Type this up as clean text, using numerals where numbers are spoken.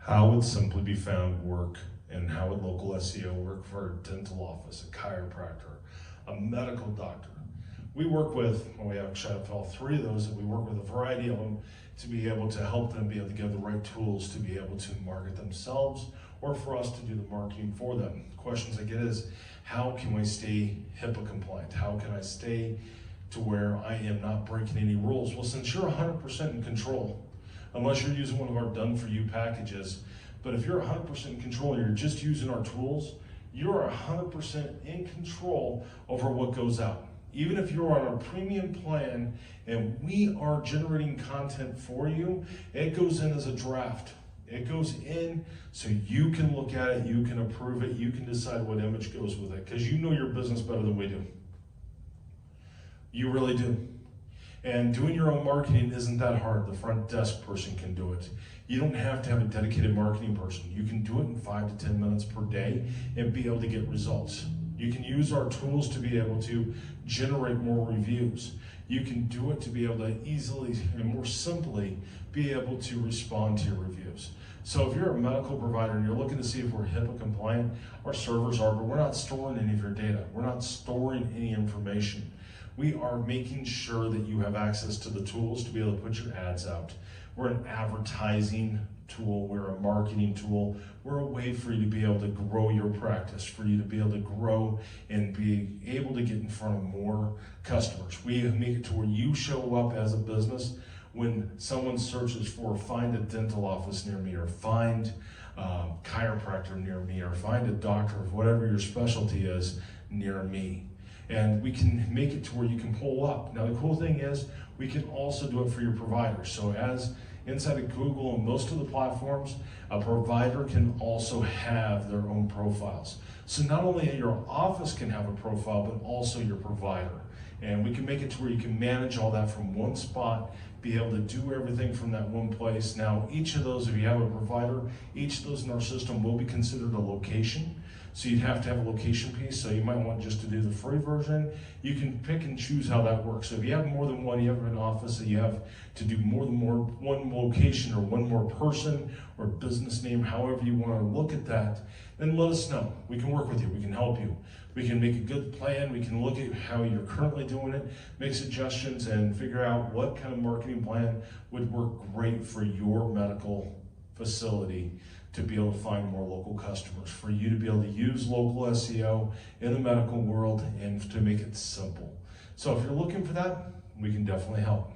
How would Simply Be Found work, and how would local SEO work for a dental office, a chiropractor, a medical doctor? We work with, well, we actually have all three of those, and we work with a variety of them to be able to help them be able to get the right tools to be able to market themselves, or for us to do the marketing for them. The questions I get is, how can I stay HIPAA compliant? How can I stay to where I am not breaking any rules? Well, since you're 100% in control, unless you're using one of our done-for-you packages, but if you're 100% in control and you're just using our tools, you're 100% in control over what goes out. Even if you're on our premium plan and we are generating content for you, it goes in as a draft. It goes in so you can look at it, you can approve it, you can decide what image goes with it, because you know your business better than we do. You really do. And doing your own marketing isn't that hard. The front desk person can do it. You don't have to have a dedicated marketing person. You can do it in 5 to 10 minutes per day and be able to get results. You can use our tools to be able to generate more reviews. You can do it to be able to easily and more simply be able to respond to your reviews. So if you're a medical provider and you're looking to see if we're HIPAA compliant, our servers are, but we're not storing any of your data. We're not storing any information. We are making sure that you have access to the tools to be able to put your ads out. We're an advertising tool, we're a marketing tool, we're a way for you to be able to grow your practice, for you to be able to grow and be able to get in front of more customers. We make it to where you show up as a business when someone searches for find a dental office near me, or find a chiropractor near me, or find a doctor of whatever your specialty is near me. And we can make it to where you can pull up. Now the cool thing is we can also do it for your providers. So as inside of Google and most of the platforms, a provider can also have their own profiles. So not only your office can have a profile, but also your provider. And we can make it to where you can manage all that from one spot, be able to do everything from that one place. Now each of those, if you have a provider, each of those in our system will be considered a location. So you'd have to have a location piece, so you might want just to do the free version. You can pick and choose how that works. So if you have more than one, you have an office that you have to do more than one location or one more person or business name, however you want to look at that, then let us know. We can work with you, we can help you. We can make a good plan, we can look at how you're currently doing it, make suggestions, and figure out what kind of marketing plan would work great for your medical facility to be able to find more local customers, for you to be able to use local SEO in the medical world and to make it simple. So if you're looking for that, we can definitely help.